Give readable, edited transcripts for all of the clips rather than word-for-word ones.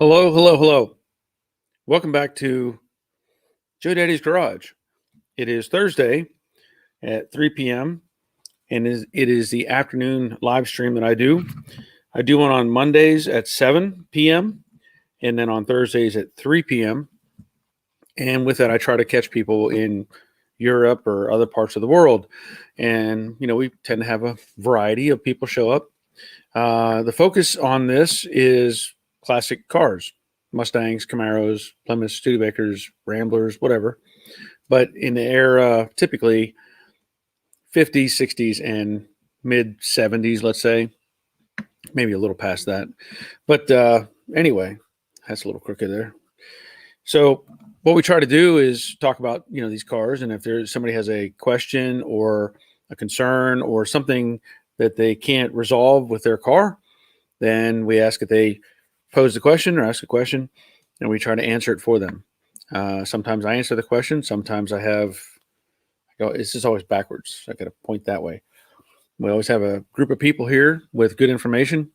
Hello, hello, hello. Welcome back to Joe Daddy's Garage. It is Thursday at 3 p.m. and it is the afternoon live stream that I do. I do one on Mondays at 7 p.m. and then on Thursdays at 3 p.m. And with that, I try to catch people in Europe or other parts of the world. And, we tend to have a variety of people show up. The focus on this is classic cars. Mustangs, Camaros, Plymouth, Studebakers, Ramblers, whatever. But in the era, typically 50s, 60s, and mid 70s, let's say, maybe a little past that. But anyway, that's a little crooked there. So what we try to do is talk about, these cars. And if there's somebody has a question or a concern or something that they can't resolve with their car, then we ask if they pose the question or ask a question, and we try to answer it for them. Sometimes I answer the question. Sometimes this is always backwards. I got to point that way. We always have a group of people here with good information,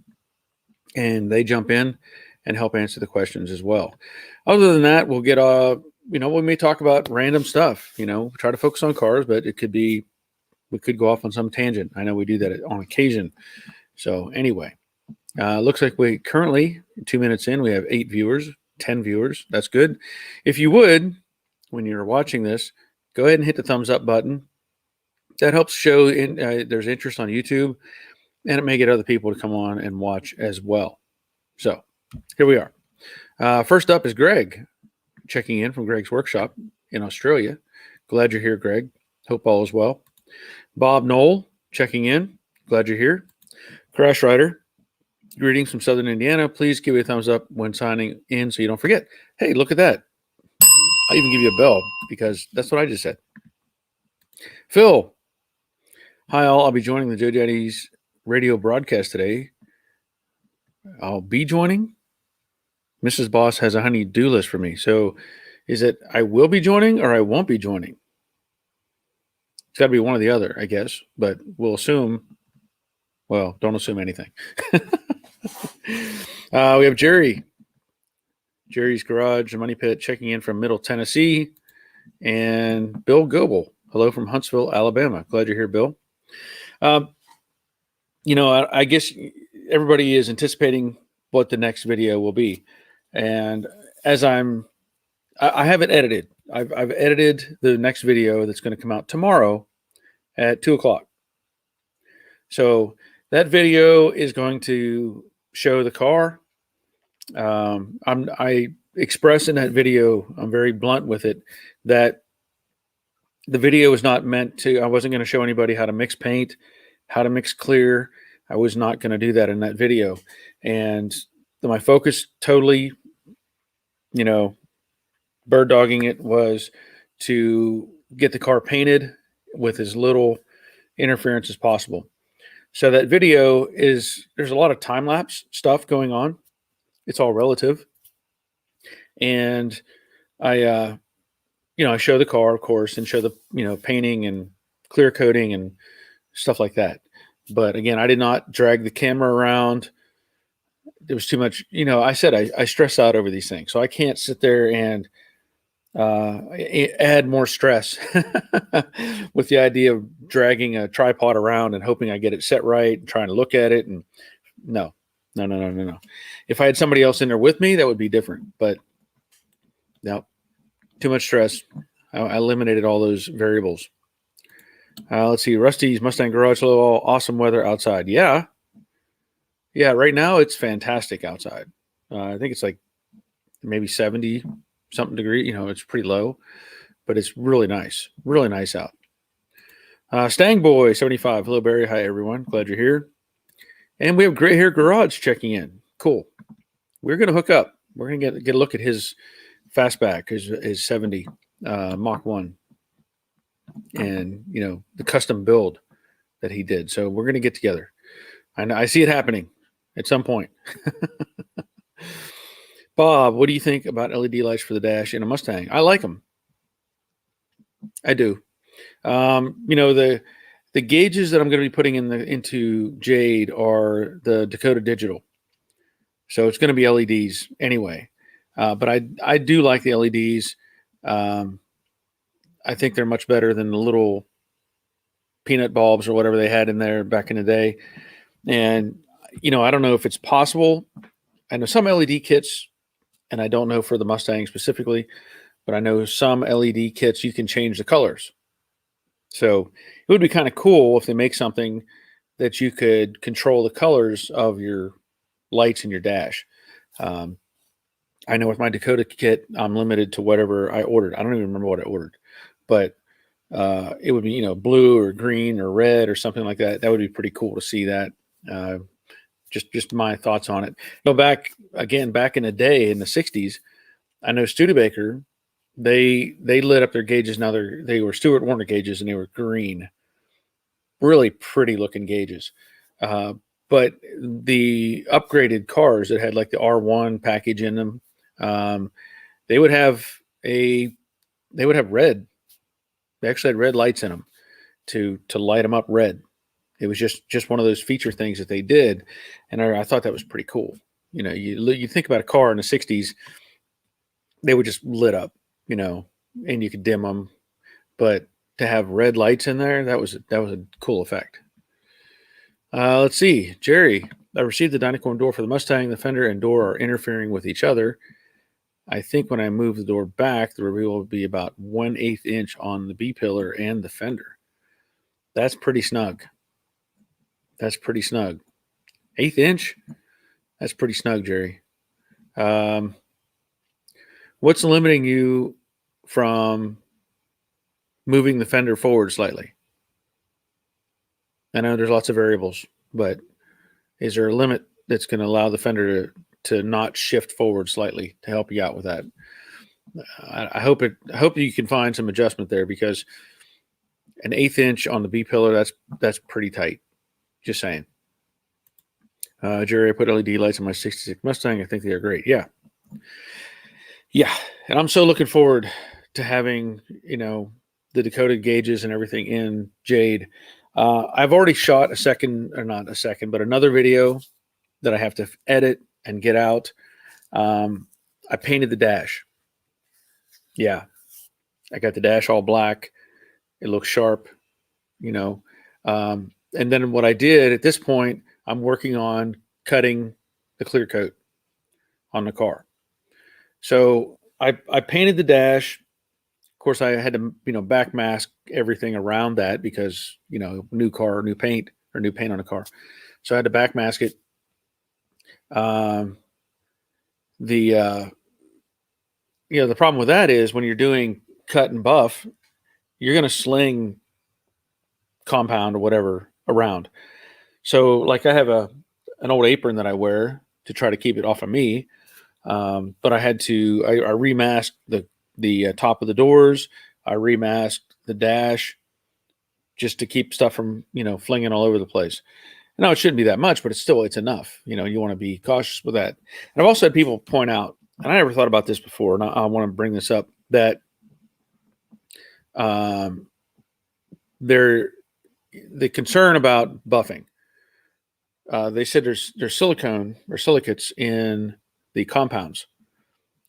and they jump in and help answer the questions as well. Other than that, we'll get, we may talk about random stuff, try to focus on cars, but we could go off on some tangent. I know we do that on occasion. So anyway, looks like we currently 2 minutes in, we have 8 viewers, 10 viewers. That's good. If you would, when you're watching this, go ahead and hit the thumbs up button. That helps show there's interest on YouTube, and it may get other people to come on and watch as well. So here we are. First up is Greg, checking in from Greg's workshop in Australia. Glad you're here, Greg. Hope all is well. Bob Knoll, checking in. Glad you're here. Crash Rider, greetings from Southern Indiana. Please give me a thumbs up when signing in so you don't forget. Hey, look at that. I'll even give you a bell because that's what I just said. Phil, hi all. I'll be joining the Joe Daddy's radio broadcast today. I'll be joining. Mrs. Boss has a honey-do list for me. So is it I will be joining or I won't be joining? It's got to be one or the other, I guess. But we'll assume. Well, don't assume anything. We have Jerry's Garage, the Money Pit, checking in from Middle Tennessee. And Bill Goebel, hello from Huntsville, Alabama. Glad you're here, Bill. I guess everybody is anticipating what the next video will be. And as I have it edited. I've edited the next video that's going to come out tomorrow at 2:00. So that video is going to show the car. I express in that video, I'm very blunt with it, that the video is not meant to, I wasn't going to show anybody how to mix paint, how to mix clear. I was not going to do that in that video. And my focus totally, bird dogging it, was to get the car painted with as little interference as possible. So that video there's a lot of time lapse stuff going on. It's all relative. And I show the car, of course, and show the, painting and clear coating and stuff like that. But again, I did not drag the camera around. There was too much, I said, I stress out over these things. So I can't sit there and add more stress with the idea of dragging a tripod around and hoping I get it set right and trying to look at it. And no. If I had somebody else in there with me, that would be different. But no, too much stress. I eliminated all those variables. Let's see. Rusty's Mustang Garage. Hello, awesome weather outside. Yeah. Right now it's fantastic outside. I think it's like maybe 70 something degree. It's pretty low, but it's really nice out. Stang Boy 75. Hello, Barry. Hi, everyone. Glad you're here. And we have Gray Hair Garage checking in. Cool. We're going to hook up. We're going to get a look at his fastback, his 70 Mach 1, and the custom build that he did. So we're going to get together. I see it happening at some point. Bob, what do you think about LED lights for the dash in a Mustang? I like them. I do. The gauges that I'm going to be putting into Jade are the Dakota Digital. So it's going to be LEDs anyway. But I do like the LEDs. I think they're much better than the little peanut bulbs or whatever they had in there back in the day. And, I don't know if it's possible. I know some LED kits, and I don't know for the Mustang specifically, but I know some LED kits you can change the colors. So it would be kind of cool if they make something that you could control the colors of your lights in your dash. Um, I know with my Dakota kit, I'm limited to whatever I ordered. I don't even remember what I ordered, but it would be, blue or green or red or something like that. That would be pretty cool to see that. Just my thoughts on it. Back in the day in the '60s, I know Studebaker, they lit up their gauges. Now they were Stuart Warner gauges, and they were green, really pretty looking gauges. But the upgraded cars that had like the R1 package in them, they would have red. They actually had red lights in them to light them up red. It was just one of those feature things that they did, and I thought that was pretty cool. You think about a car in the '60s, they were just lit up, and you could dim them, but to have red lights in there, that was a cool effect. Let's see, Jerry. I received the Dynacorn door for the Mustang. The fender and door are interfering with each other. I think when I move the door back, the reveal will be about 1/8 inch on the B pillar and the fender. That's pretty snug. That's pretty snug. 1/8 inch? That's pretty snug, Jerry. What's limiting you from moving the fender forward slightly? I know there's lots of variables, but is there a limit that's going to allow the fender to not shift forward slightly to help you out with that? I hope you can find some adjustment there, because an 1/8 inch on the B pillar, that's pretty tight. Just saying. Jerry, I put LED lights on my '66 Mustang. I think they are great. Yeah. And I'm so looking forward to having, the Dakota gauges and everything in Jade. I've already shot another video that I have to edit and get out. I painted the dash. Yeah. I got the dash all black. It looks sharp, and then what I did at this point, I'm working on cutting the clear coat on the car. So I painted the dash. Of course, I had to, back mask everything around that because, new car, new paint on the car. So I had to back mask it. The problem with that is when you're doing cut and buff, you're going to sling compound or whatever around. So like I have an old apron that I wear to try to keep it off of me. But I remasked the top of the doors. I remasked the dash just to keep stuff from, flinging all over the place. Now it shouldn't be that much, but it's enough. You want to be cautious with that. And I've also had people point out, and I never thought about this before, and I want to bring this up, that the concern about buffing. They said there's silicone or silicates in the compounds,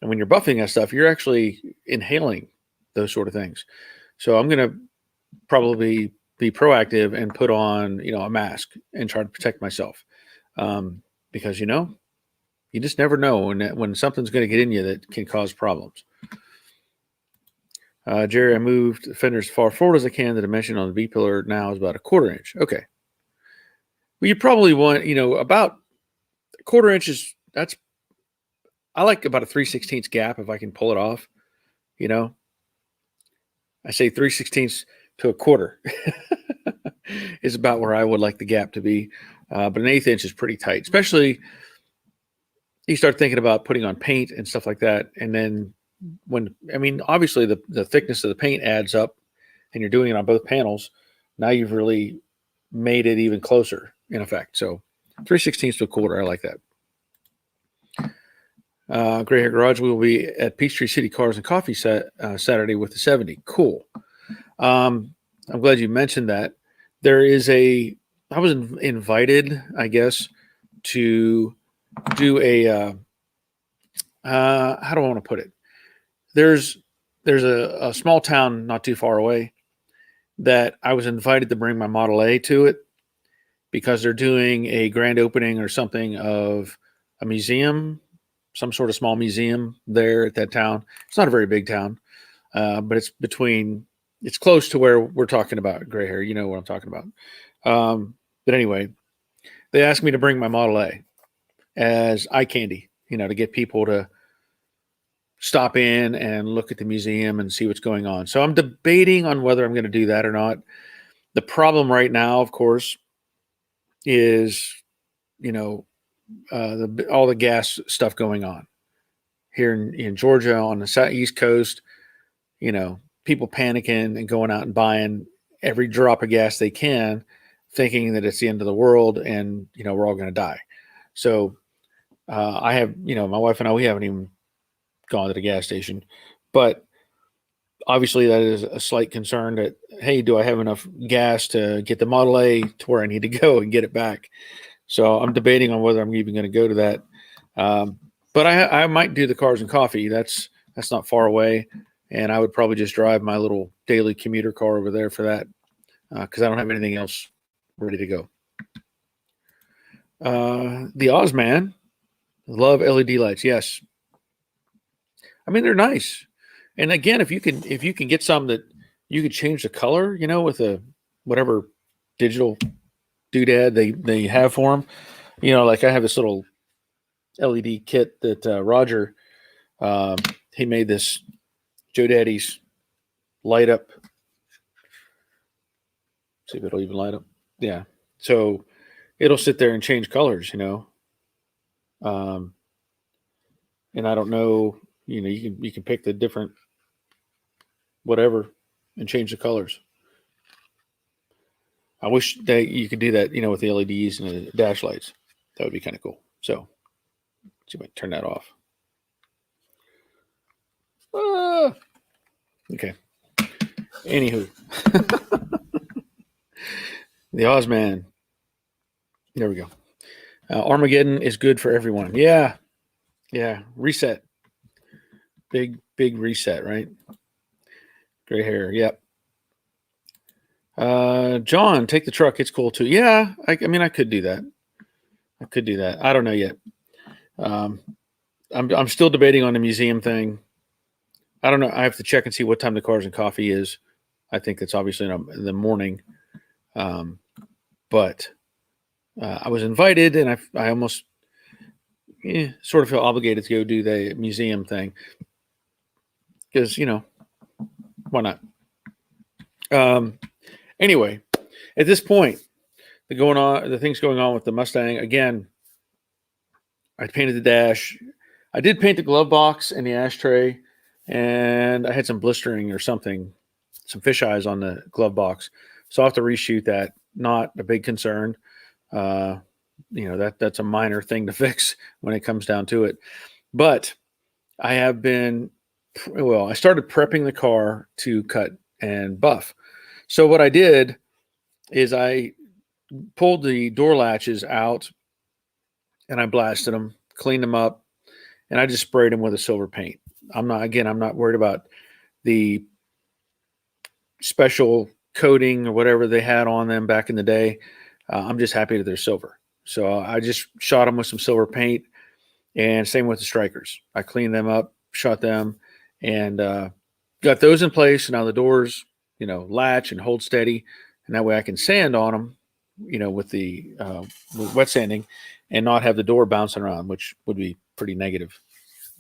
and when you're buffing that stuff, you're actually inhaling those sort of things. So I'm going to probably be proactive and put on, a mask and try to protect myself, because you just never know when something's going to get in you that can cause problems. Jerry, I moved the fender as far forward as I can. The dimension on the B pillar now is about 1/4 inch. Okay. Well, you probably want, about 1/4 inches. I like about a 3/16 gap if I can pull it off. I say 3/16 to 1/4 is about where I would like the gap to be. But an 1/8 inch is pretty tight, especially you start thinking about putting on paint and stuff like that. And then obviously the thickness of the paint adds up, and you're doing it on both panels. Now you've really made it even closer in effect. So 3/16 to 1/4, I like that. Gray Hair Garage, we will be at Peachtree City Cars and Coffee Saturday with the 70. Cool. I'm glad you mentioned that. I was invited, I guess, to do a how do I want to put it? There's a small town not too far away that I was invited to bring my Model A to it because they're doing a grand opening or something of a museum, some sort of small museum there at that town. It's not a very big town, but it's close to where we're talking about gray hair. You know what I'm talking about. But anyway, they asked me to bring my Model A as eye candy, to get people to stop in and look at the museum and see what's going on. So I'm debating on whether I'm going to do that or not. The problem right now, of course, is, all the gas stuff going on here in Georgia on the East Coast, people panicking and going out and buying every drop of gas they can, thinking that it's the end of the world and, we're all going to die. So I have, my wife and I, we haven't even gone to the gas station, but obviously that is a slight concern that, hey, do I have enough gas to get the Model A to where I need to go and get it back? So I'm debating on whether I'm even going to go to that. But I might do the Cars and Coffee. That's not far away. And I would probably just drive my little daily commuter car over there for that because I don't have anything else ready to go. The Ozman, love LED lights. Yes. I mean, they're nice. And again, if you can get some that you could change the color, with a whatever digital doodad they have for them, like I have this little LED kit that Roger, he made this Joe Daddy's light up. See if it'll even light up. Yeah. So it'll sit there and change colors, and I don't know, you can pick the different whatever and change the colors. I wish that you could do that, with the LEDs and the dash lights. That would be kind of cool. So let's see if I can turn that off. Okay. Anywho, the Ozman. There we go. Armageddon is good for everyone. Yeah. Reset. Big reset, right? Gray hair. Yep. John, take the truck. It's cool too. Yeah. I mean, I could do that. I don't know yet. I'm still debating on the museum thing. I don't know. I have to check and see what time the Cars and Coffee is. I think that's obviously in the morning. But I was invited, and I almost sort of feel obligated to go do the museum thing because why not? Anyway, at this point, the things going on with the Mustang again. I painted the dash. I did paint the glove box and the ashtray, and I had some blistering or something, some fisheyes on the glove box. So I'll have to reshoot that. Not a big concern. That's a minor thing to fix when it comes down to it. But I started prepping the car to cut and buff. So what I did is I pulled the door latches out and I blasted them, cleaned them up, and I just sprayed them with a silver paint. I'm not worried about the special coating or whatever they had on them back in the day. I'm just happy that they're silver. So I just shot them with some silver paint, and same with the strikers. I cleaned them up, shot them, and got those in place. Now the doors, latch and hold steady, and that way I can sand on them, with the with wet sanding, and not have the door bouncing around, which would be pretty negative.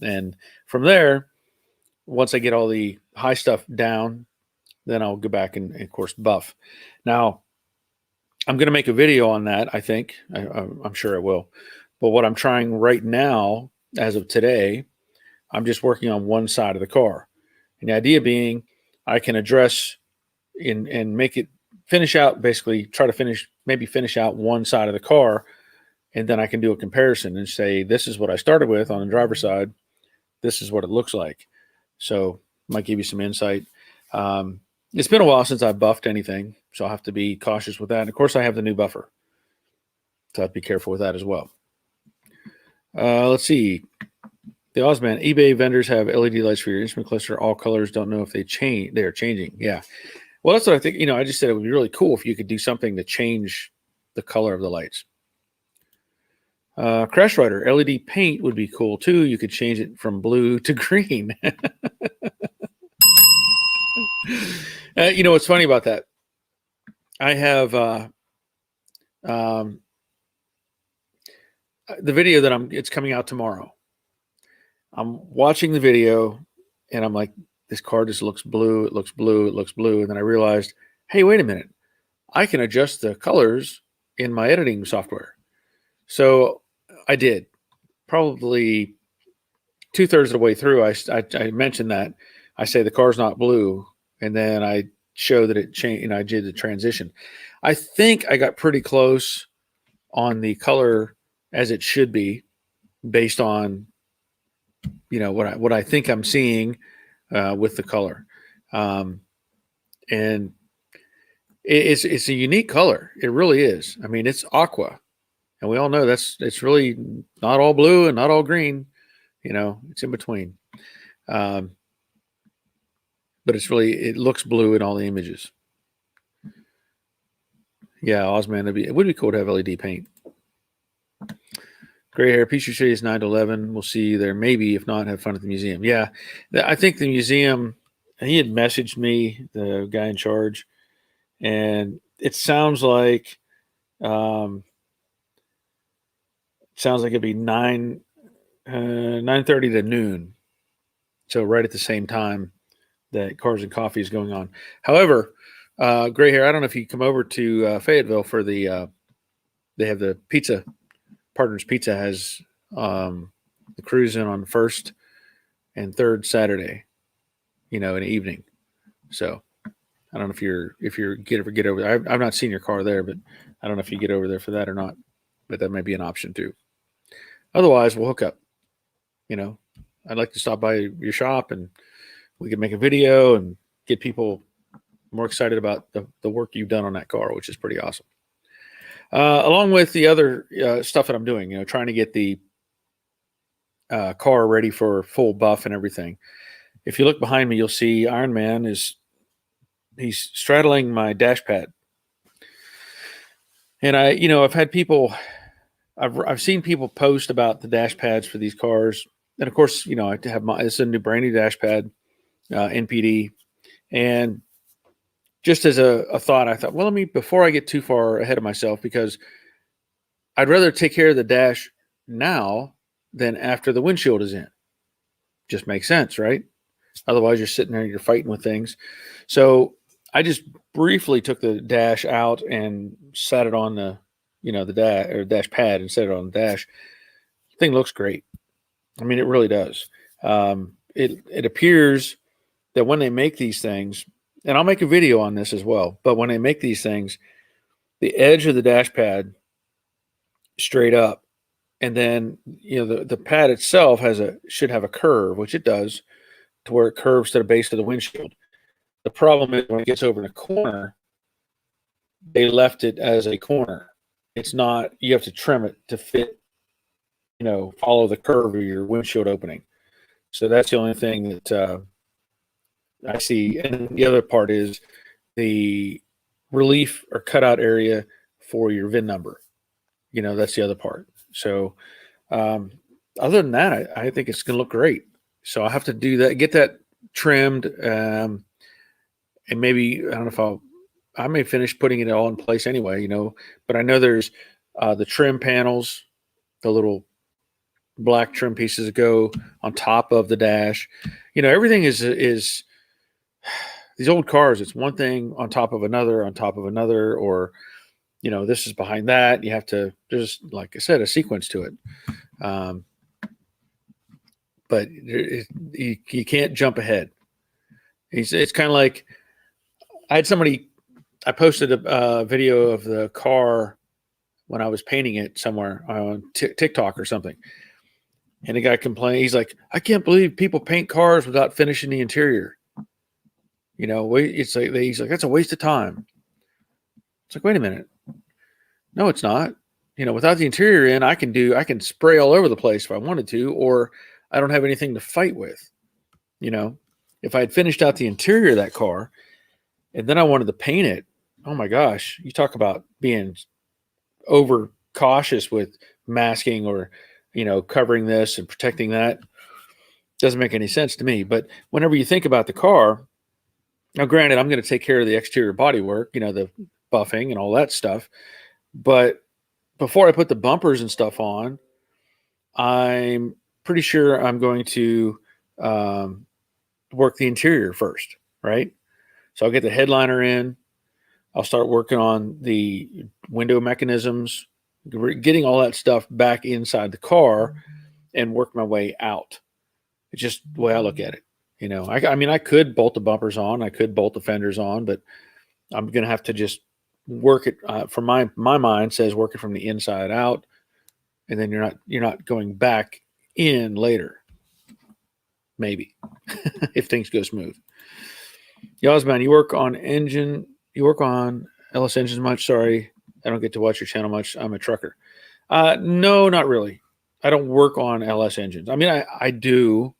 And from there, once I get all the high stuff down, then I'll go back and of course, buff. Now, I'm going to make a video on that, I think. I'm sure I will. But what I'm trying right now, as of today, I'm just working on one side of the car. And the idea being I can address and make it finish out, basically try to finish out one side of the car. And then I can do a comparison and say, this is what I started with on the driver's side. This is what it looks like. So might give you some insight. It's been a while since I buffed anything, so I'll have to be cautious with that. And of course, I have the new buffer, so I have to be careful with that as well. Let's see. The Ozman eBay vendors have LED lights for your instrument cluster. All colors. Don't know if they change. They are changing. Yeah. Well, that's what I think. I just said it would be really cool if you could do something to change the color of the lights. Crash Rider LED paint would be cool too. You could change it from blue to green. What's funny about that? I have the video that it's coming out tomorrow. I'm watching the video and I'm like, this car just looks blue. It looks blue. It looks blue. And then I realized, hey, wait a minute. I can adjust the colors in my editing software. So I did. Probably 2/3 of the way through, I mentioned that. I say the car's not blue. And then I show that it changed. I did the transition. I think I got pretty close on the color as it should be based on what I think I'm seeing with the color, and it's a unique color. It really is. I mean, it's aqua, and we all know it's really not all blue and not all green. It's in between, but it looks blue in all the images. Yeah, Ozman, it would be cool to have LED paint. Gray hair, Peachtree City is 9 to 11. We'll see you there. Maybe, if not, have fun at the museum. Yeah, I think the museum, he had messaged me, the guy in charge, and it sounds like it'd be 9:30 to noon. So right at the same time that Cars and Coffee is going on. However, Gray hair, I don't know if you come over to Fayetteville for they have the pizza. Partners Pizza has the cruise in on first and third Saturday, in the evening. So I don't know if you get over there. I've not seen your car there, but I don't know if you get over there for that or not. But that may be an option too. Otherwise, we'll hook up. I'd like to stop by your shop and we can make a video and get people more excited about the work you've done on that car, which is pretty awesome. Along with the other stuff that I'm doing, trying to get the car ready for full buff and everything. If you look behind me, you'll see Iron Man he's straddling my dash pad. And I've had people, I've seen people post about the dash pads for these cars. And of course, I have it's a new brand new dash pad, NPD. And just as a thought, I thought, well, before I get too far ahead of myself, because I'd rather take care of the dash now than after the windshield is in. Just makes sense, right? Otherwise, you're sitting there, you're fighting with things. So I just briefly took the dash out and sat it on the dash pad and set it on the dash. The thing looks great. I mean, it really does. It appears that when they make these things, and I'll make a video on this as well, but when they make these things, the edge of the dash pad straight up, and then the pad itself should have a curve, which it does, to where it curves to the base of the windshield. The problem is when it gets over in a corner, they left it as a corner. It's not. You have to trim it to fit, follow the curve of your windshield opening. So that's the only thing that I see. And the other part is the relief or cutout area for your VIN number. That's the other part. So other than that, I think it's going to look great. So I have to do that, get that trimmed, and maybe, I don't know if I may finish putting it all in place anyway, but I know there's the trim panels, the little black trim pieces that go on top of the dash. Everything is these old cars. It's one thing on top of another, or, this is behind that. You have to, there's, like I said, a sequence to it. But you can't jump ahead. It's kind of like, I posted a video of the car when I was painting it somewhere on TikTok or something. And the guy complained. He's like, I can't believe people paint cars without finishing the interior. It's like, he's like, that's a waste of time. It's like, wait a minute. No, it's not. without the interior in, I can spray all over the place if I wanted to, or I don't have anything to fight with. If I had finished out the interior of that car and then I wanted to paint it, oh my gosh, you talk about being over cautious with masking or, covering this and protecting that. Doesn't make any sense to me. But whenever you think about the car, now granted, I'm going to take care of the exterior bodywork, the buffing and all that stuff. But before I put the bumpers and stuff on, I'm pretty sure I'm going to work the interior first, right? So I'll get the headliner in. I'll start working on the window mechanisms, getting all that stuff back inside the car and work my way out. It's just the way I look at it. I could bolt the bumpers on, I could bolt the fenders on, but I'm going to have to just work it from my mind says work it from the inside out. And then you're not going back in later. Maybe if things go smooth. Yasman, you work on LS engines much? Sorry, I don't get to watch your channel much. I'm a trucker. No, not really. I don't work on LS engines. I do.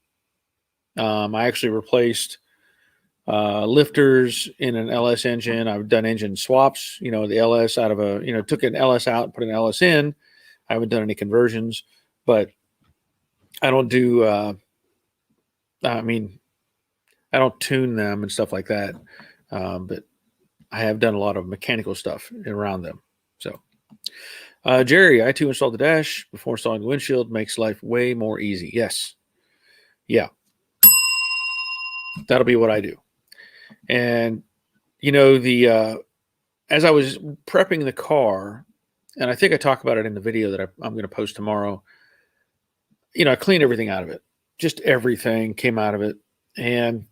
I actually replaced lifters in an LS engine. I've done engine swaps, the LS out of took an LS out and put an LS in. I haven't done any conversions, but I don't do, I don't tune them and stuff like that. But I have done a lot of mechanical stuff around them. So, Jerry, I too installed the dash before installing the windshield. Makes life way more easy. Yes. Yeah. That'll be what I do. And, as I was prepping the car, and I think I talk about it in the video that I'm going to post tomorrow, I cleaned everything out of it. Just everything came out of it. And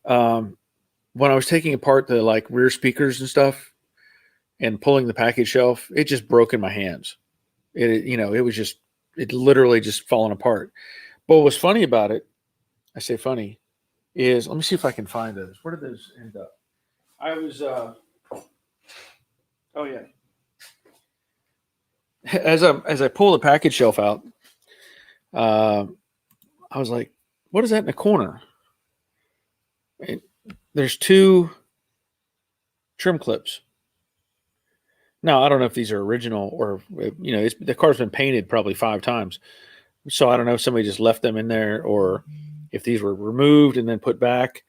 when I was taking apart the rear speakers and stuff and pulling the package shelf, it just broke in my hands. It literally just falling apart. But what was funny about it, I say funny, is let me see if I can find those. Where did those end up? I was, oh yeah. As I pull the package shelf out, I was like, what is that in the corner? There's two trim clips. Now, I don't know if these are original or, the car's been painted probably 5 times. So I don't know if somebody just left them in there or if these were removed and then put back.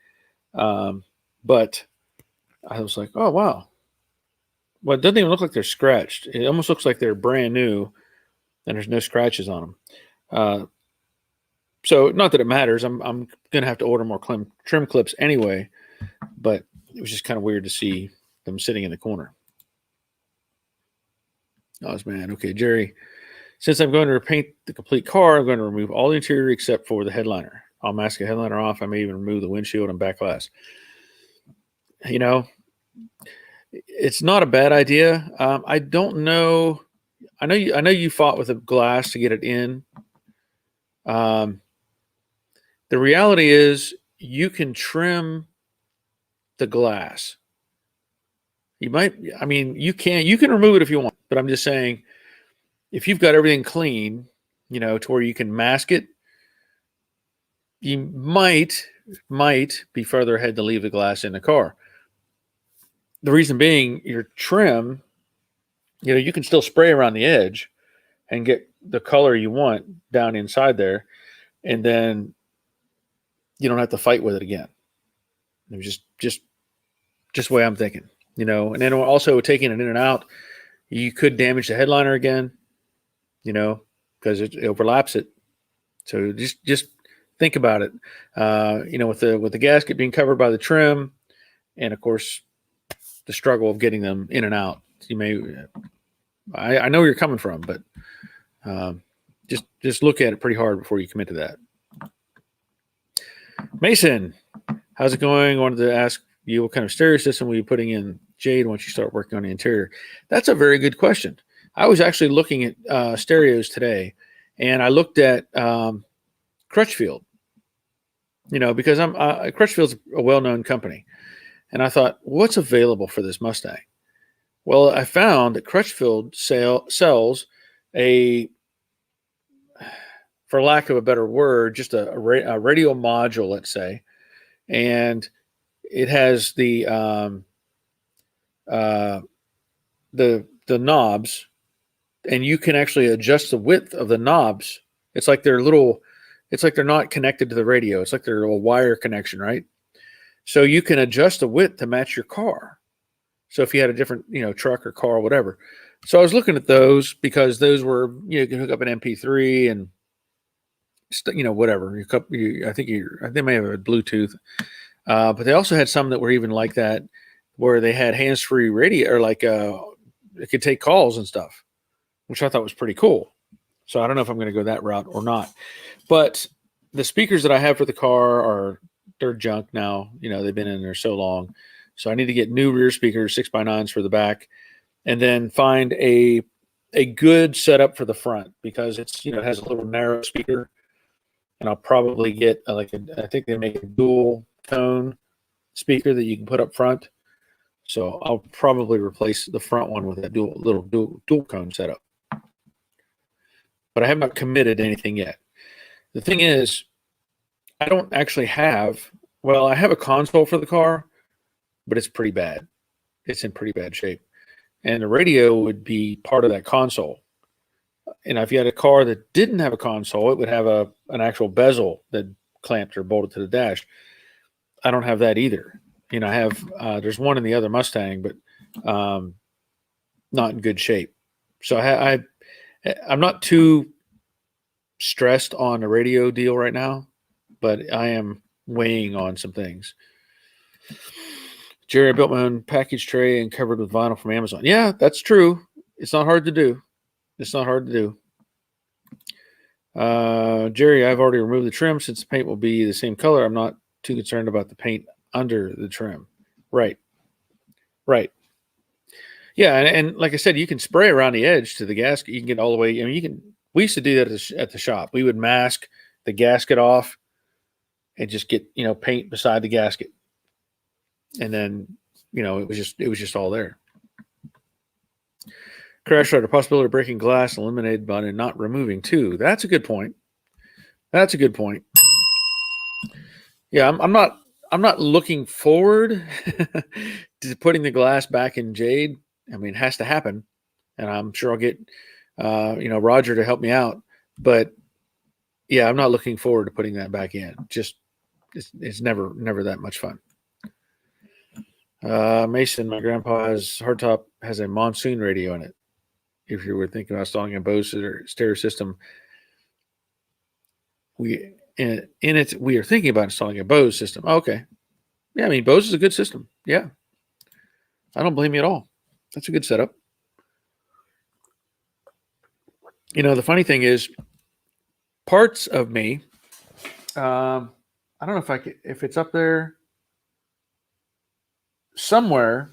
But I was like, oh, wow. Well, it doesn't even look like they're scratched. It almost looks like they're brand new and there's no scratches on them. So not that it matters. I'm going to have to order more trim clips anyway, but it was just kind of weird to see them sitting in the corner. Oh, man. Okay, Jerry, since I'm going to repaint the complete car, I'm going to remove all the interior except for the headliner. I'll mask the headliner off. I may even remove the windshield and back glass. It's not a bad idea. I don't know. I know you fought with the glass to get it in. The reality is you can trim the glass. You can remove it if you want, but I'm just saying if you've got everything clean, to where you can mask it, you might be further ahead to leave the glass in the car. The reason being your trim, you can still spray around the edge and get the color you want down inside there. And then you don't have to fight with it again. It was just the way I'm thinking, and then also taking it in and out, you could damage the headliner again, because it overlaps it. So just think about it. With the gasket being covered by the trim and of course the struggle of getting them in and out, I know where you're coming from, but just look at it pretty hard before you commit to that. Mason, how's it going? I wanted to ask you what kind of stereo system will you putting in, Jade, once you start working on the interior? That's a very good question. I was actually looking at stereos today, and I looked at Crutchfield, because Crutchfield's a well-known company. And I thought, what's available for this Mustang? Well, I found that Crutchfield sells a, for lack of a better word, just a radio module, let's say, and it has uh, the knobs, and you can actually adjust the width of the knobs. It's like they're little. It's like they're not connected to the radio. It's like they're a wire connection, right? So you can adjust the width to match your car. So if you had a different, truck or car or whatever. So I was looking at those because those were, you can hook up an MP3 and, whatever. I think they may have a Bluetooth, but they also had some that were even like that, where they had hands-free radio, or like it could take calls and stuff, which I thought was pretty cool. So I don't know if I'm going to go that route or not. But the speakers that I have for the car they're junk now. They've been in there so long. So I need to get new rear speakers, 6x9s for the back, and then find a good setup for the front, because it has a little narrow speaker, and I'll probably get I think they make a dual tone speaker that you can put up front. So I'll probably replace the front one with a dual cone setup. But I have not committed to anything yet. The thing is, I don't actually have, I have a console for the car, but it's pretty bad. It's in pretty bad shape. And the radio would be part of that console. And if you had a car that didn't have a console, it would have an actual bezel that clamped or bolted to the dash. I don't have that either. I have, there's one in the other Mustang, but not in good shape. So I'm not too stressed on the radio deal right now, but I am weighing on some things. Jerry, I built my own package tray and covered with vinyl from Amazon. Yeah, that's true. It's not hard to do. Jerry, I've already removed the trim since the paint will be the same color. I'm not too concerned about the paint under the trim. Right. Yeah, and like I said, you can spray around the edge to the gasket. You can get all the way. We used to do that at the shop. We would mask the gasket off and just get, paint beside the gasket. And then, it was just all there. Crash Rider, possibility of breaking glass eliminated by not removing too. That's a good point. Yeah, I'm not looking forward to putting the glass back in jade. It has to happen, and I'm sure I'll get Roger to help me out. But yeah, I'm not looking forward to putting that back in. Just it's never that much fun. Mason, my grandpa's hardtop has a monsoon radio in it. If you were thinking about installing a Bose stereo system, we are thinking about installing a Bose system. Oh, okay. Yeah, Bose is a good system. Yeah. I don't blame you at all. That's a good setup. The funny thing is, parts of me, I don't know if it's up there somewhere,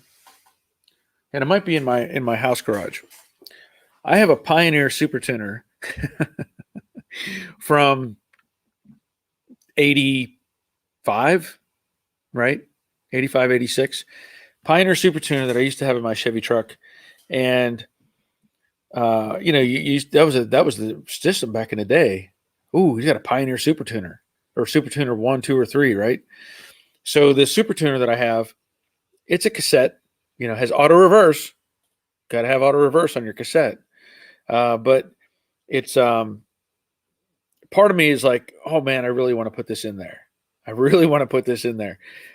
and it might be in my house garage. I have a Pioneer Super Tuner from 85, right? 85, 86. Pioneer Super Tuner that I used to have in my Chevy truck. And, that was the system back in the day. Ooh, you got a Pioneer Super Tuner, or Super Tuner 1, 2, or 3, right? So the Super Tuner that I have, it's a cassette, has auto reverse. Got to have auto reverse on your cassette. But it's part of me is like, oh man, I really want to put this in there.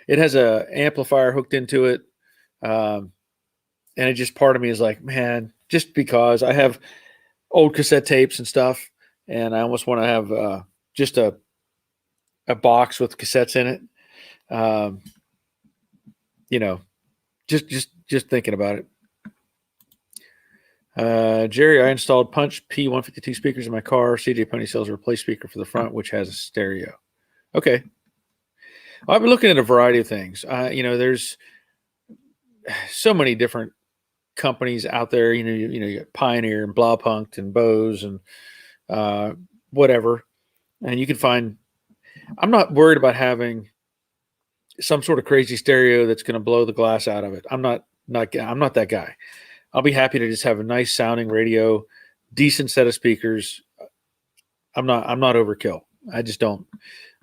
It has a amplifier hooked into it. And it just, part of me is like, man, just because I have old cassette tapes and stuff, and I almost want to have just a box with cassettes in it. Just thinking about it. Jerry, I installed Punch P152 speakers in my car. CJ Pony sells a replace speaker for the front, which has a stereo. Okay. I've been looking at a variety of things. There's so many different companies out there. You got Pioneer and Blaupunkt and Bose and whatever. And you can find, I'm not worried about having some sort of crazy stereo that's going to blow the glass out of it. I'm not that guy. I'll be happy to just have a nice sounding radio, decent set of speakers. I'm not overkill. I just don't.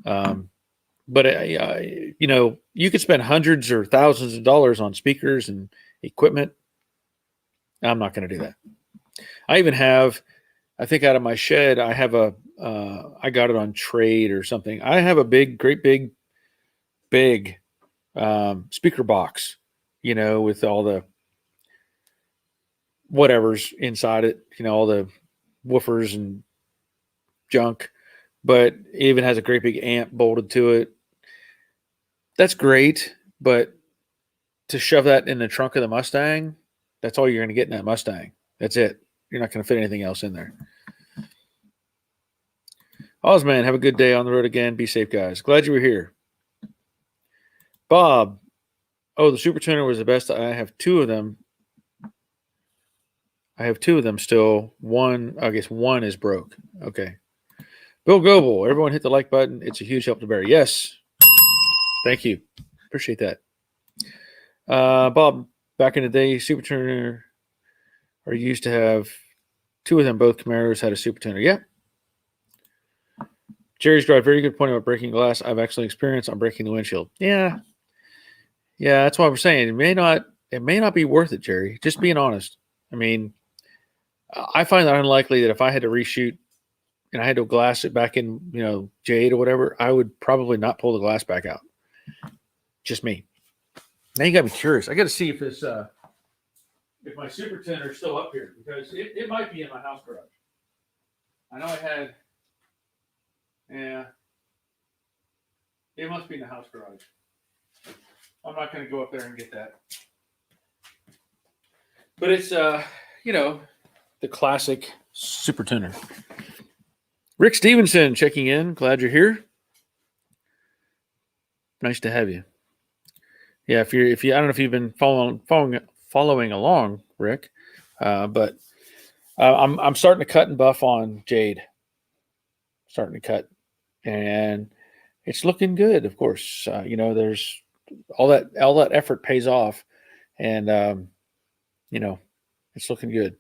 But you could spend hundreds or thousands of dollars on speakers and equipment. I'm not going to do that. I even have, I think out of my shed, I have I got it on trade or something. I have a great big speaker box, with all the whatever's inside it, all the woofers and junk, but it even has a great big amp bolted to it. That's great, but to shove that in the trunk of the Mustang, that's all you're going to get in that Mustang. That's it. You're not going to fit anything else in there. Ozman, have a good day on the road again. Be safe, guys. Glad you were here. Bob, the Super Tuner was the best. I have two of them. Still. I guess one is broke. Okay. Bill Goebel, everyone hit the like button. It's a huge help to Barry. Yes. Thank you. Appreciate that. Bob, back in the day, Super Tuner, or used to have two of them. Both Camaros had a Super Tuner. Yeah. Jerry's got a very good point about breaking glass. I've actually experienced on breaking the windshield. Yeah. Yeah, that's what we're saying. It may not be worth it, Jerry. Just being honest. I mean, I find that unlikely that if I had to reshoot and I had to glass it back in, jade or whatever, I would probably not pull the glass back out. Just me. Now you got me curious. I got to see if if my Super Tuner is still up here, because it might be in my house garage. I know I had, it must be in the house garage. I'm not going to go up there and get that. But it's, the classic Super Tuner. Rick Stevenson checking in. Glad you're here. Nice to have you. Yeah, if you, I don't know if you've been following along, Rick, but I'm starting to cut and buff on Jade. Starting to cut, and it's looking good. Of course, there's all that effort pays off, and it's looking good.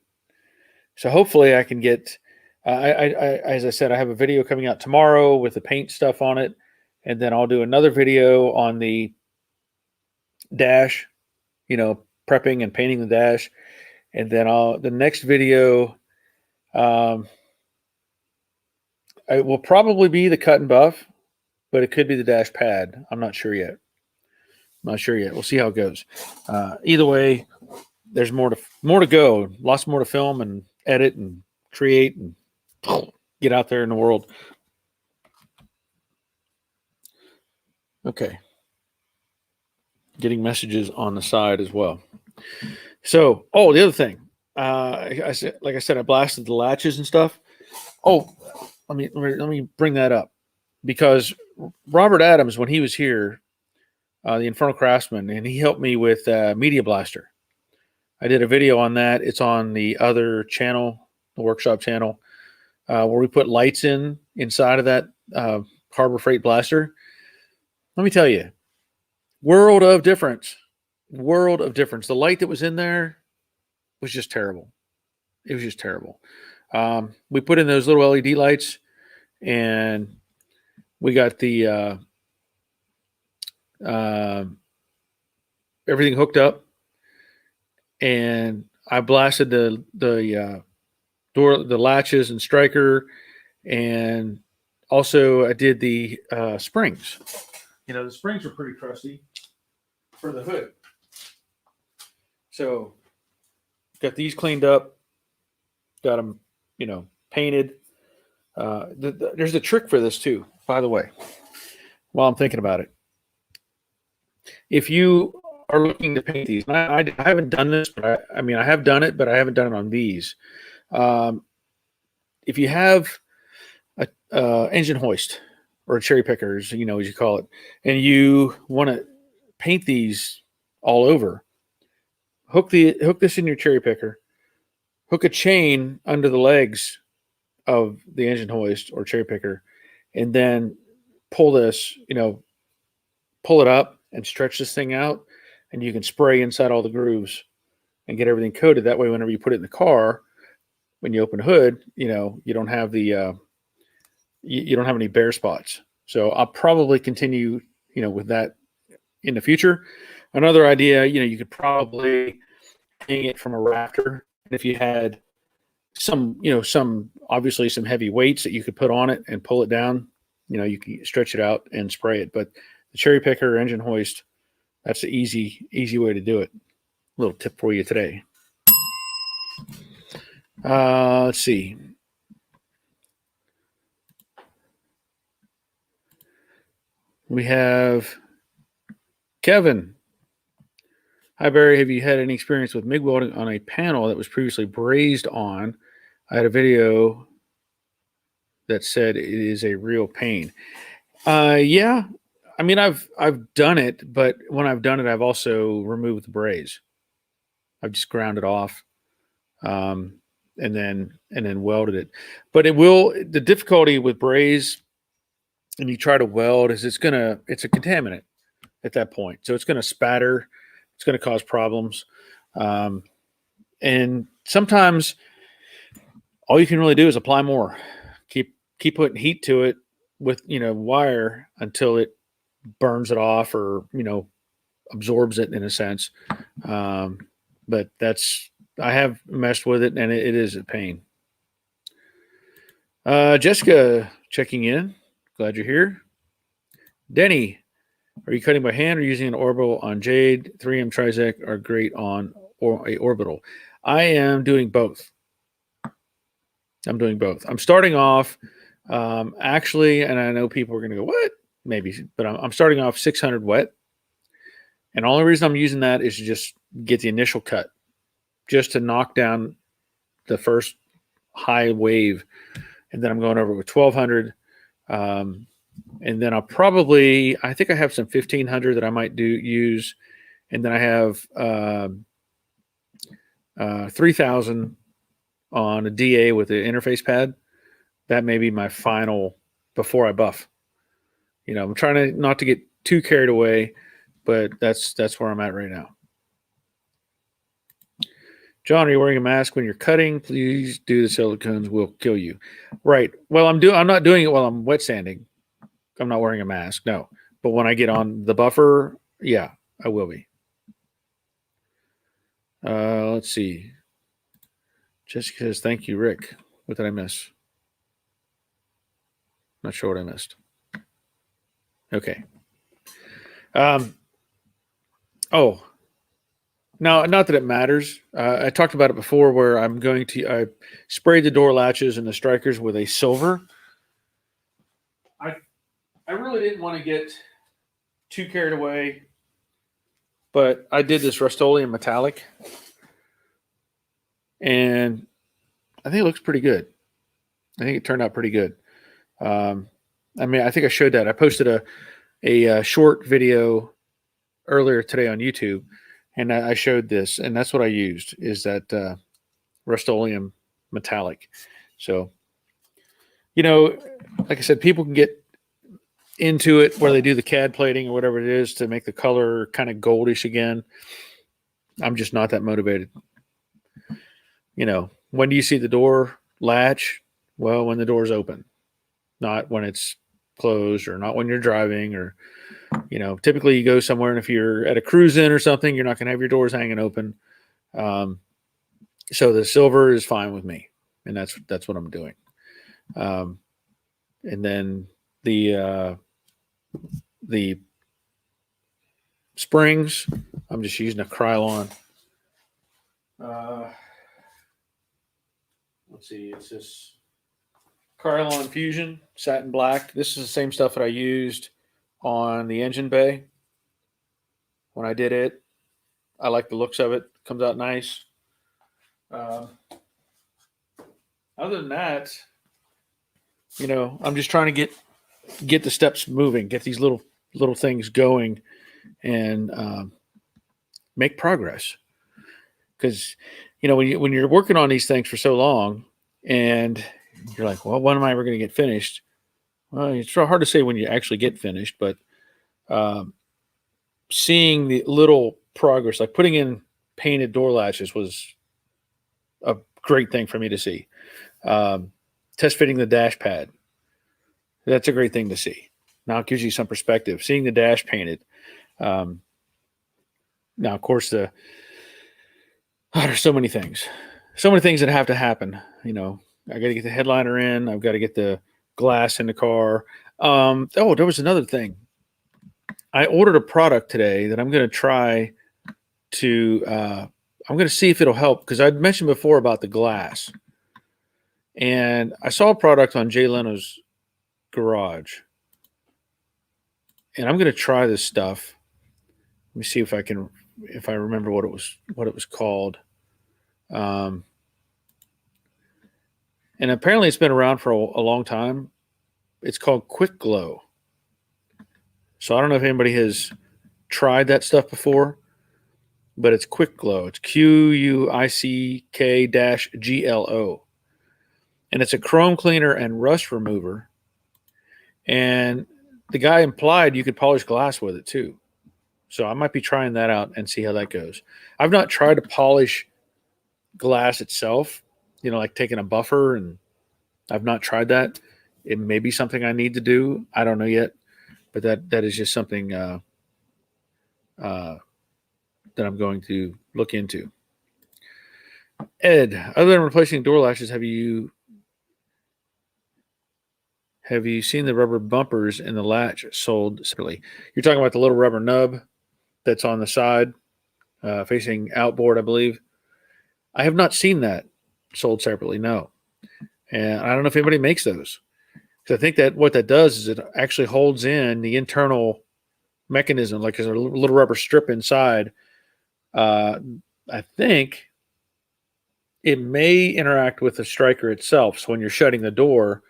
So hopefully I can get. As I said, I have a video coming out tomorrow with the paint stuff on it, and then I'll do another video on the dash, prepping and painting the dash, and then the next video, it will probably be the cut and buff, but it could be the dash pad. I'm not sure yet. We'll see how it goes. Either way, there's more to go. Lots more to film and edit and create and get out there in the world. Okay. Getting messages on the side as well. So, the other thing, I said, I blasted the latches and stuff. Oh, let me bring that up, because Robert Adams, when he was here, the Infernal Craftsman, and he helped me with Media Blaster. I did a video on that. It's on the other channel, the workshop channel, where we put lights inside of that Harbor Freight blaster. Let me tell you, world of difference. The light that was in there was just terrible. It was just terrible. We put in those little LED lights, and we got the everything hooked up, and I blasted the door, the latches and striker, and also I did the springs. The springs were pretty crusty for the hood. So got these cleaned up, got them, painted. There's a trick for this too, by the way, while I'm thinking about it. If you are looking to paint these, and I haven't done this, but I have done it, but I haven't done it on these. If you have a engine hoist or a cherry picker, as you call it, and you want to paint these all over, hook this in your cherry picker, hook a chain under the legs of the engine hoist or cherry picker, and then pull this, pull it up and stretch this thing out, and you can spray inside all the grooves and get everything coated. That way, whenever you put it in the car, when you open the hood, you don't have the you don't have any bare spots. So I'll probably continue, with that in the future. Another idea, you could probably hang it from a rafter. If you had some obviously some heavy weights that you could put on it and pull it down, you can stretch it out and spray it. But the cherry picker engine hoist, that's the easy way to do it. Little tip for you today. Let's see. We have Kevin. Hi, Barry. Have you had any experience with MIG welding on a panel that was previously brazed on? I had a video that said it is a real pain. Yeah. I mean, I've done it, but when I've done it, I've also removed the braze. I've just ground it off, and then welded it. But the difficulty with braze, and you try to weld, is it's a contaminant at that point, so it's gonna spatter. It's going to cause problems. And sometimes all you can really do is apply more. Keep putting heat to it with, wire until it burns it off or, absorbs it in a sense. But I have messed with it and it is a pain. Jessica checking in. Glad you're here. Denny, are you cutting by hand or using an orbital on Jade? 3M Trizec are great on a orbital. I am doing both. I'm starting off, actually, and I know people are going to go, what? Maybe, but I'm starting off 600 wet. And the only reason I'm using that is to just get the initial cut, just to knock down the first high wave. And then I'm going over with 1200. And then I think I have some 1500 that I might use. And then I have 3000 on a DA with the interface pad. That may be my final before I buff. I'm trying not to get too carried away, but that's where I'm at right now. John, are you wearing a mask when you're cutting? Please do. The silicones will kill you. Right. Well, I'm not doing it while I'm wet sanding. I'm not wearing a mask, no. But when I get on the buffer, yeah, I will be. Let's see. Jessica says, thank you, Rick. What did I miss? Not sure what I missed. Okay. Oh, no, not that it matters. I talked about it before where I sprayed the door latches and the strikers with a silver. I really didn't want to get too carried away, but I did this Rust-Oleum metallic, and I think it looks pretty good. I think it turned out pretty good. I think I showed that. I posted a short video earlier today on YouTube, and I showed this, and that's what I used, is that Rust-Oleum metallic. So, like I said, people can get into it where they do the CAD plating or whatever it is to make the color kind of goldish again. I'm just not that motivated. When do you see the door latch? Well, when the door's open, not when it's closed or not when you're driving or, typically you go somewhere and if you're at a cruise in or something, you're not going to have your doors hanging open. So the silver is fine with me, and that's what I'm doing. And then the springs, I'm just using a Krylon. Let's see, it's this Krylon Fusion satin black. This is the same stuff that I used on the engine bay when I did it. I like the looks of it. Comes out nice. Other than that, I'm just trying to get the steps moving, get these little things going, and make progress. Because when you're working on these things for so long, and you're like, well, when am I ever going to get finished? Well, it's hard to say when you actually get finished, but seeing the little progress, like putting in painted door latches was a great thing for me to see. Test fitting the dash pad. That's a great thing to see. Now it gives you some perspective. Seeing the dash painted. Now, of course, there's so many things that have to happen. I got to get the headliner in. I've got to get the glass in the car. There was another thing. I ordered a product today that I'm going to try to. I'm going to see if it'll help, because I'd mentioned before about the glass, and I saw a product on Jay Leno's Garage, and I'm going to try this stuff. Let me see if I remember what it was called. And apparently it's been around for a long time. It's called Quick Glow. So I don't know if anybody has tried that stuff before, but it's Quick Glow. It's QUICK-GLO. And it's a chrome cleaner and rust remover. And the guy implied you could polish glass with it too. So I might be trying that out and see how that goes. I've not tried to polish glass itself, like taking a buffer, and I've not tried that. It may be something I need to do. I don't know yet, but that is just something that I'm going to look into. Ed, other than replacing door latches, have you seen the rubber bumpers in the latch sold separately? You're talking about the little rubber nub that's on the side, facing outboard, I believe. I have not seen that sold separately, no. And I don't know if anybody makes those. Because I think that what that does is it actually holds in the internal mechanism, like there's a little rubber strip inside. I think it may interact with the striker itself. So when you're shutting the door,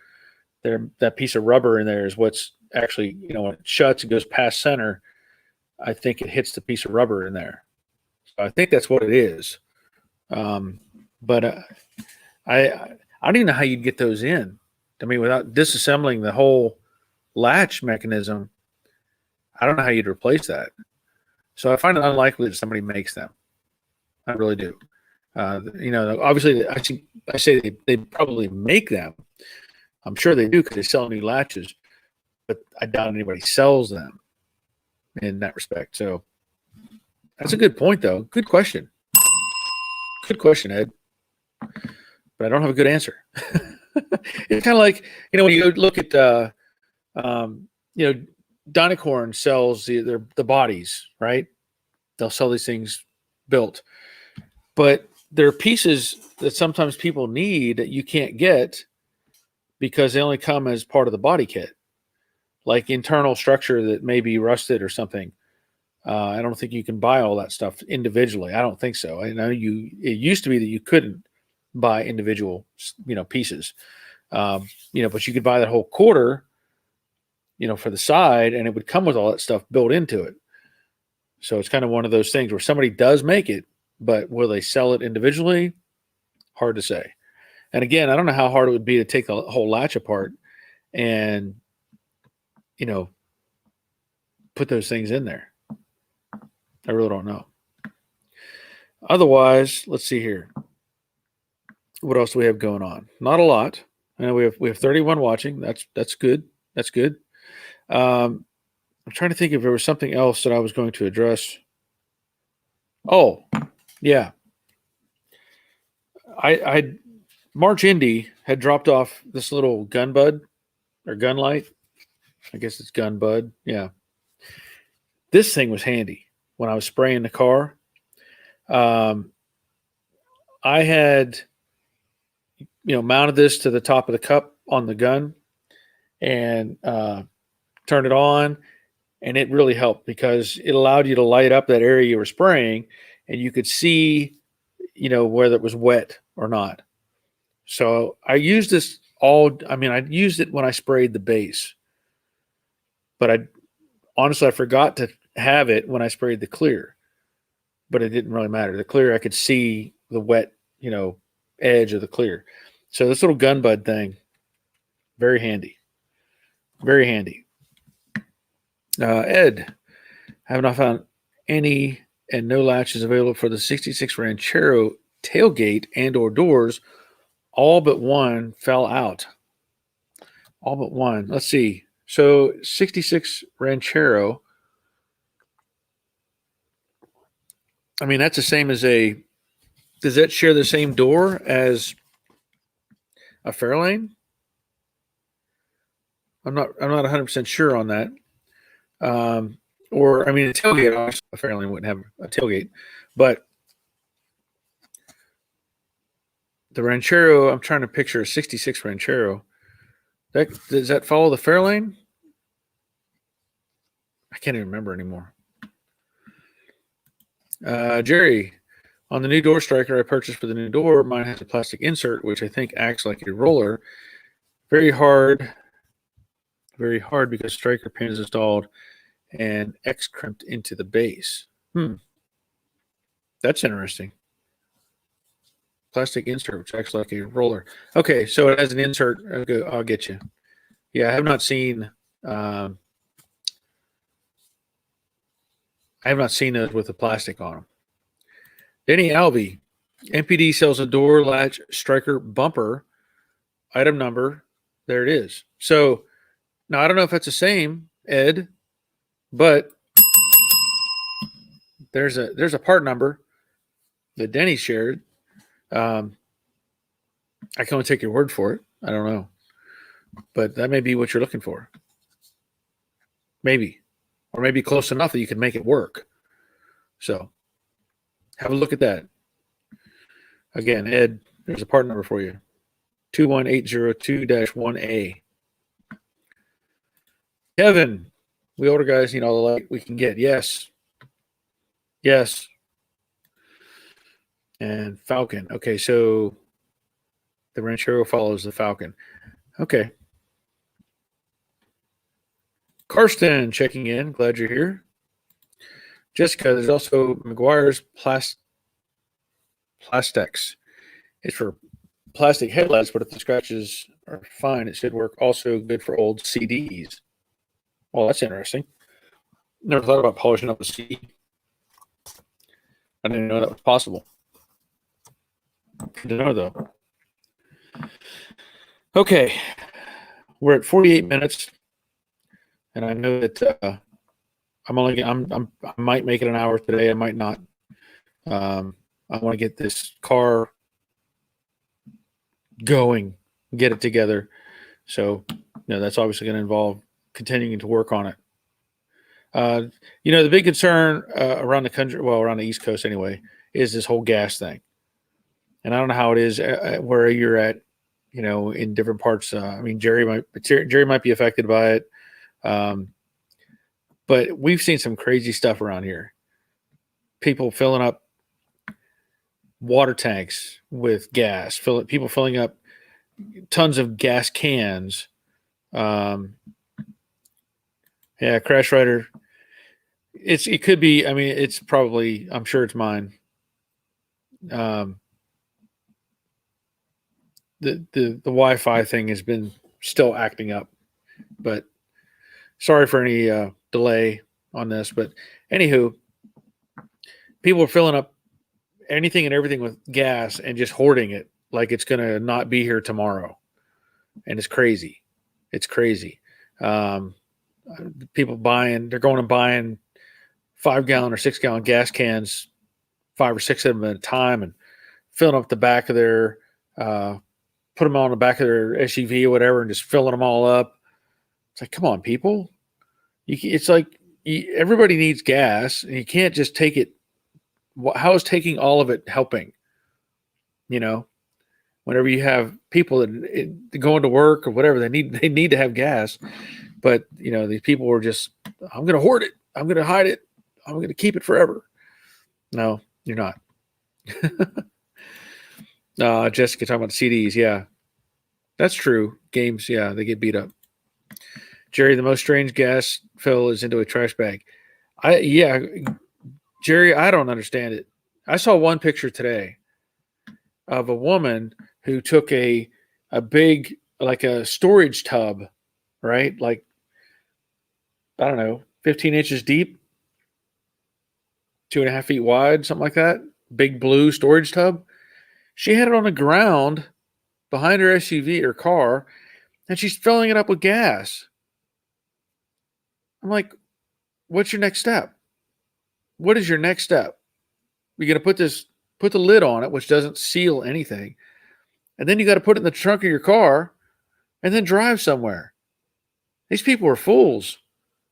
that piece of rubber in there is what's actually, when it shuts and goes past center, I think it hits the piece of rubber in there. So I think that's what it is. But I don't even know how you'd get those in. I mean, without disassembling the whole latch mechanism, I don't know how you'd replace that. So I find it unlikely that somebody makes them. I really do. Obviously, I say they probably make them. I'm sure they do because they sell new latches, but I doubt anybody sells them in that respect. So that's a good point, though. Good question. Good question, Ed. But I don't have a good answer. It's kind of like, when you go look at, Dynacorn sells the bodies, right? They'll sell these things built. But there are pieces that sometimes people need that you can't get because they only come as part of the body kit, like internal structure that may be rusted or something. I don't think you can buy all that stuff individually. I don't think so. I know it used to be that you couldn't buy individual, pieces, but you could buy that whole quarter, for the side, and it would come with all that stuff built into it. So it's kind of one of those things where somebody does make it, but will they sell it individually? Hard to say. And again, I don't know how hard it would be to take the whole latch apart and, put those things in there. I really don't know. Otherwise, let's see here. What else do we have going on? Not a lot. I know we have 31 watching. That's good. That's good. I'm trying to think if there was something else that I was going to address. Oh, yeah. I March Indy had dropped off this little gun bud or gun light. I guess it's gun bud. Yeah. This thing was handy when I was spraying the car. I had, mounted this to the top of the cup on the gun and turned it on, and it really helped because it allowed you to light up that area you were spraying, and you could see, whether it was wet or not. So I used this I used it when I sprayed the base, but I forgot to have it when I sprayed the clear, but it didn't really matter. The clear, I could see the wet, edge of the clear. So this little gun bud thing, very handy. Very handy. Ed, have not found any and no latch is available for the 66 Ranchero tailgate and or doors. All but one fell out. All but one. Let's see. So 66 Ranchero. I mean, that's the same as a. Does that share the same door as a Fairlane? I'm not 100% sure on that. Or I mean, a tailgate. Obviously, a Fairlane wouldn't have a tailgate, but the Ranchero. I'm trying to picture a '66 Ranchero. Does that follow the Fairlane? I can't even remember anymore. Jerry, on the new door striker I purchased for the new door, mine has a plastic insert which I think acts like a roller. Very hard because striker pin is installed and X crimped into the base. That's interesting. Plastic insert which acts like a roller. Okay, so it has an insert. I'll get you. Yeah, I have not seen those with the plastic on them. Denny Alvey, MPD sells a door latch striker bumper. Item number, there it is. So now I don't know if that's the same, Ed, but there's a part number that Denny shared. I can only take your word for it. I don't know, but that may be what you're looking for. Maybe, or maybe close enough that you can make it work. So have a look at that. Again, Ed, there's a part number for you. 21802-1A. Kevin, we older guys need all the light we can get. Yes. And Falcon. Okay, so the Ranchero follows the Falcon. Okay. Karsten checking in. Glad you're here. Jessica, there's also McGuire's Plastex. It's for plastic headlights, but if the scratches are fine, it should work. Also good for old CDs. Well, that's interesting. Never thought about polishing up a CD. I didn't know that was possible. Good to know, though. Okay, we're at 48 minutes, and I know that I might make it an hour today. I might not. I want to get this car going, get it together. So, that's obviously going to involve continuing to work on it. The big concern around the country, well, around the East Coast anyway, is this whole gas thing. And I don't know how it is where you're at, in different parts. I mean, Jerry might be affected by it. But we've seen some crazy stuff around here. People filling up water tanks with gas, people filling up tons of gas cans. Crash Rider. It could be. I mean, it's probably. I'm sure it's mine. The Wi-Fi thing has been still acting up, but sorry for any delay on this. But anywho, people are filling up anything and everything with gas and just hoarding it like it's going to not be here tomorrow. And it's crazy. People they're going and buying 5-gallon or 6-gallon gas cans, 5 or 6 of them at a time, and filling up the back of their, put them on the back of their SUV or whatever, and just filling them all up. It's like, come on, people. Everybody needs gas, and you can't just take it. How is taking all of it helping? Whenever you have people that going to work or whatever, they need to have gas. But these people were just, I'm going to hoard it. I'm going to hide it. I'm going to keep it forever. No, you're not. Jessica talking about CDs. Yeah, that's true. Games, yeah, they get beat up. Jerry, the most strange gas fill is into a trash bag. Jerry, I don't understand it. I saw one picture today of a woman who took a big, like a storage tub, right? Like, I don't know, 15 inches deep, 2.5 feet wide, something like that. Big blue storage tub. She had it on the ground behind her SUV or car, and she's filling it up with gas. I'm like, what's your next step? What is your next step? You're going to put the lid on it, which doesn't seal anything. And then you got to put it in the trunk of your car and then drive somewhere. These people are fools.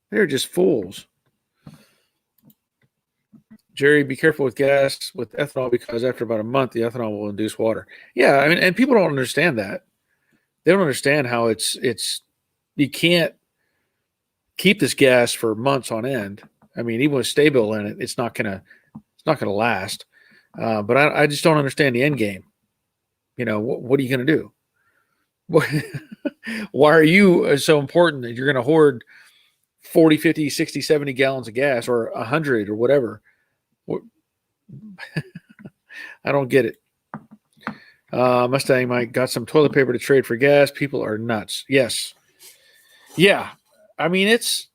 They're just fools. Jerry, be careful with gas with ethanol because after about a month, the ethanol will induce water. Yeah, I mean, and people don't understand that. They don't understand how it's you can't keep this gas for months on end. I mean, even with stable in it, it's not gonna last. But I just don't understand the end game. You know, what are you gonna do? Why are you so important that you're gonna hoard 40, 50, 60, 70 gallons of gas or 100 or whatever? I don't get it. Mustang Mike got some toilet paper to trade for gas. People are nuts. Yes. Yeah. I mean, it's,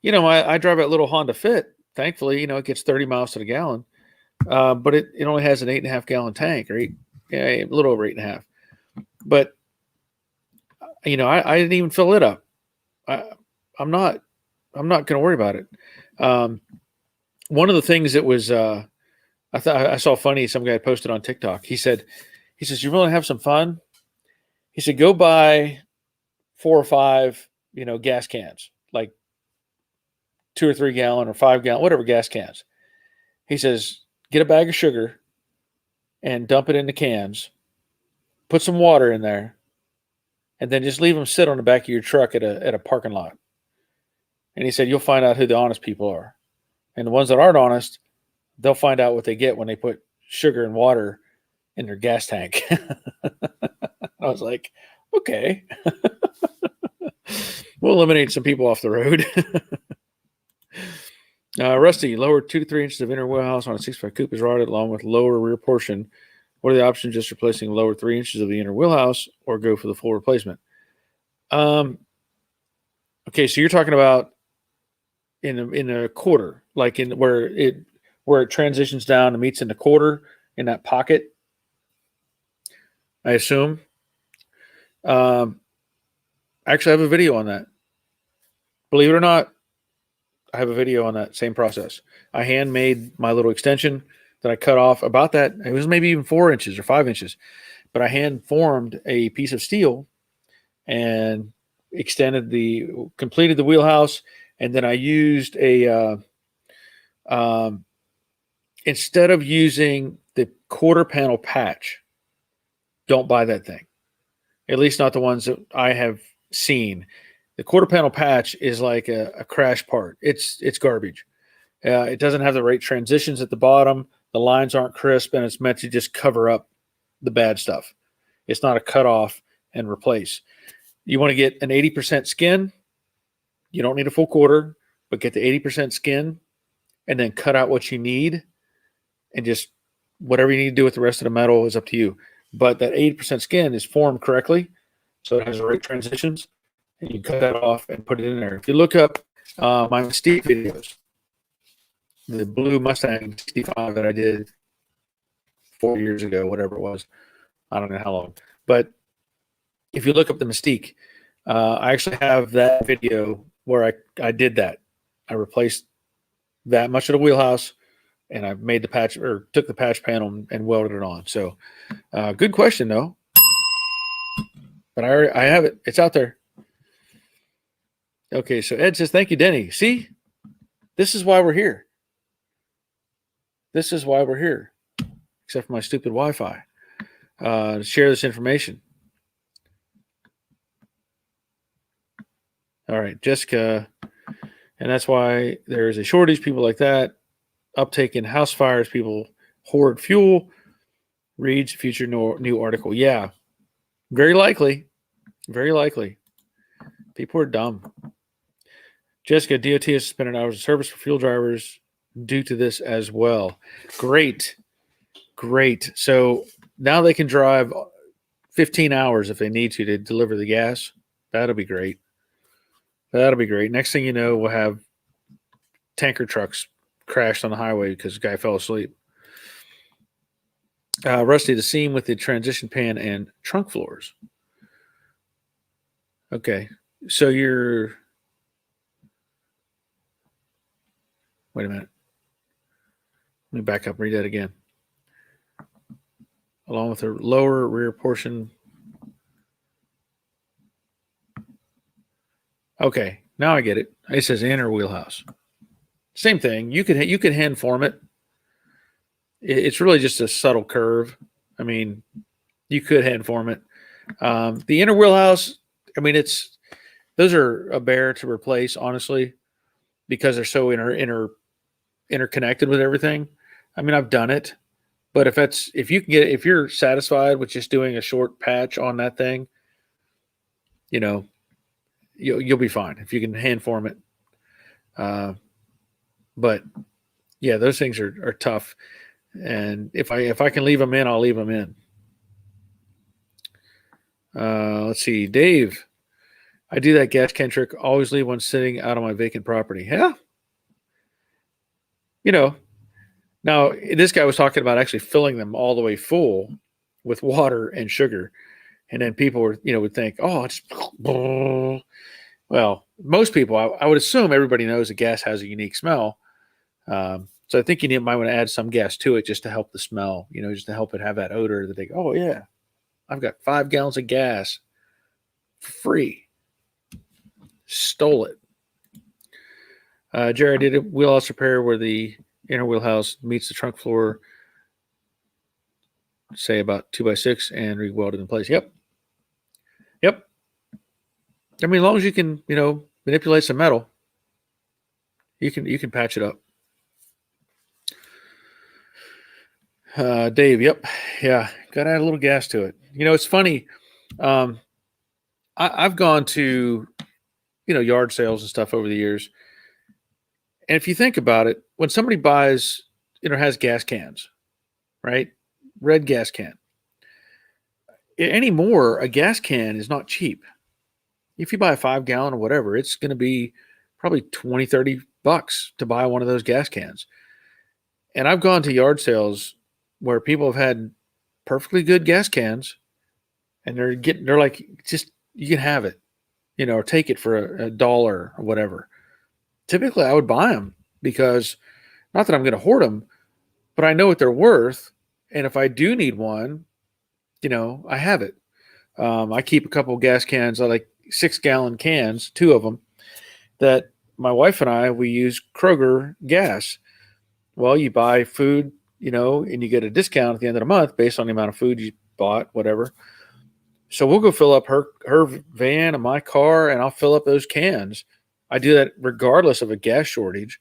you know, I drive that little Honda Fit. Thankfully, you know, it gets 30 miles to the gallon. But it only has an 8.5 gallon tank, or a little over 8.5. But, you know, I didn't even fill it up. I'm not going to worry about it. One of the things that was, I saw funny, some guy posted on TikTok. He says, you want to have some fun? He said, go buy 4 or 5, you know, gas cans, like 2 or 3 gallon or 5 gallon, whatever gas cans. He says, get a bag of sugar and dump it into cans, put some water in there, and then just leave them sit on the back of your truck at a parking lot. And he said, you'll find out who the honest people are. And the ones that aren't honest, they'll find out what they get when they put sugar and water in their gas tank. I was like, okay. We'll eliminate some people off the road. Rusty, lower 2 to 3 inches of inner wheelhouse on a 6.5 coupe is rotted along with lower rear portion. What are the options? Just replacing the lower 3 inches of the inner wheelhouse or go for the full replacement? Okay, so you're talking about in a quarter, like in where it transitions down and meets in the quarter in that pocket, I assume. Actually, I have a video on that. Believe it or not, I have a video on that same process. I handmade my little extension that I cut off about that. It was maybe even 4 inches or 5 inches, but I hand formed a piece of steel and completed the wheelhouse. And then I used instead of using the quarter panel patch, don't buy that thing. At least not the ones that I have seen. The quarter panel patch is like a crash part. It's garbage. It doesn't have the right transitions at the bottom. The lines aren't crisp, and it's meant to just cover up the bad stuff. It's not a cut off and replace. You want to get an 80% skin. You don't need a full quarter, but get the 80% skin and then cut out what you need, and just whatever you need to do with the rest of the metal is up to you. But that 80% skin is formed correctly, so it has the right transitions, and you cut that off and put it in there. If you look up my Mystique videos, the blue Mustang 65 that I did 4 years ago, whatever it was, I don't know how long. But if you look up the Mystique, I actually have that video where I did that. I replaced that much of the wheelhouse, and I made the patch, or took the patch panel and welded it on. So good question, though. But I have it. It's out there. Okay, so Ed says, thank you, Denny. See, this is why we're here. This is why we're here, except for my stupid Wi-Fi, to share this information. All right, Jessica, and that's why there is a shortage. People like that, uptake in house fires, people hoard fuel, reads future new article. Yeah, very likely. Very likely. People are dumb. Jessica, DOT has suspended hours of service for fuel drivers due to this as well. Great. So now they can drive 15 hours if they need to deliver the gas. That'll be great. Next thing you know, we'll have tanker trucks crashed on the highway because the guy fell asleep. Rusty, the seam with the transition pan and trunk floors. Okay. So you're... Wait a minute. Let me back up and read that again. Along with the lower rear portion. Okay. Now I get it. It says inner wheelhouse. Same thing. You could hand form it. It's really just a subtle curve. I mean, you could hand form it. The inner wheelhouse, I mean, those are a bear to replace, honestly, because they're so interconnected with everything. I mean, I've done it, but if you're satisfied with just doing a short patch on that thing, you'll be fine if you can hand form it. But yeah, those things are tough. And if I can leave them in, I'll leave them in. Let's see, Dave. I do that gas can trick. Always leave one sitting out on my vacant property. Yeah. Now this guy was talking about actually filling them all the way full with water and sugar. And then people would think, oh, it's, well, most people, I would assume everybody knows that gas has a unique smell. So I think you might want to add some gas to it just to help the smell, just to help it have that odor that they go, oh yeah, I've got 5 gallons of gas for free. Stole it. Jared did a wheelhouse repair where the inner wheelhouse meets the trunk floor, say about 2x6, and re-welded in place. Yep. I mean, as long as you can, manipulate some metal, you can patch it up. Dave, yep. Yeah, got to add a little gas to it. It's funny. I've gone to, yard sales and stuff over the years. And if you think about it, when somebody buys, has gas cans, right? Red gas can. Anymore, a gas can is not cheap. If you buy a 5 gallon or whatever, it's going to be probably $20, $30 to buy one of those gas cans. And I've gone to yard sales where people have had perfectly good gas cans, and they're like, just, you can have it, or take it for $1 or whatever. Typically I would buy them because, not that I'm going to hoard them, but I know what they're worth. And if I do need one, I have it. I keep a couple of gas cans, I like 6-gallon cans, 2 of them, that my wife and we use Kroger gas. Well, you buy food, and you get a discount at the end of the month based on the amount of food you bought, whatever. So we'll go fill up her van and my car, and I'll fill up those cans. I do that regardless of a gas shortage.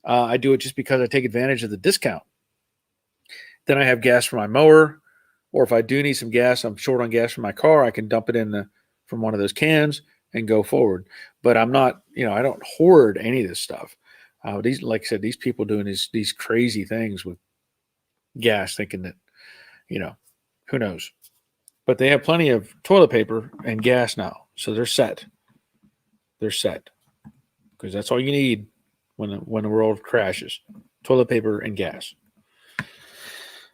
I do it just because I take advantage of the discount. Then I have gas for my mower, or if I do need some gas, I'm short on gas for my car, I can dump it in from one of those cans and go forward. But I'm not, I don't hoard any of this stuff. Like I said, these people doing these crazy things with gas, thinking that, who knows? But they have plenty of toilet paper and gas now, so they're set. They're set because that's all you need when the world crashes: toilet paper and gas.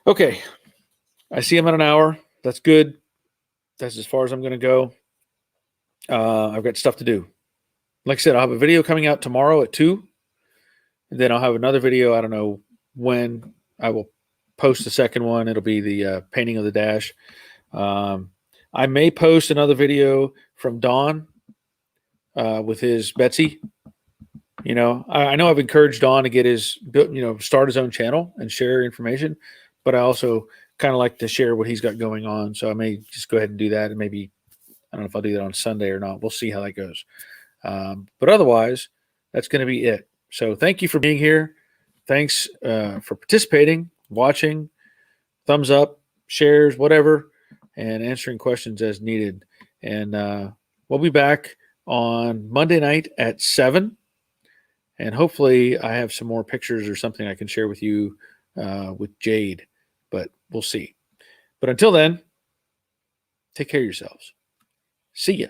Okay, I see I'm at an hour. That's good. That's as far as I'm going to go. I've got stuff to do. Like I said, I'll have a video coming out tomorrow at 2. And then I'll have another video. I don't know when I will post the second one. It'll be the painting of the dash. I may post another video from Don with his Betsy. I know I've encouraged Don to get start his own channel and share information, but I also kind of like to share what he's got going on. So I may just go ahead and do that. And maybe, I don't know if I'll do that on Sunday or not. We'll see how that goes. But otherwise, that's going to be it. So thank you for being here. Thanks for participating, watching, thumbs up, shares, whatever, and answering questions as needed. And we'll be back on Monday night at 7. And hopefully I have some more pictures or something I can share with you with Jade. But we'll see. But until then, take care of yourselves. See ya.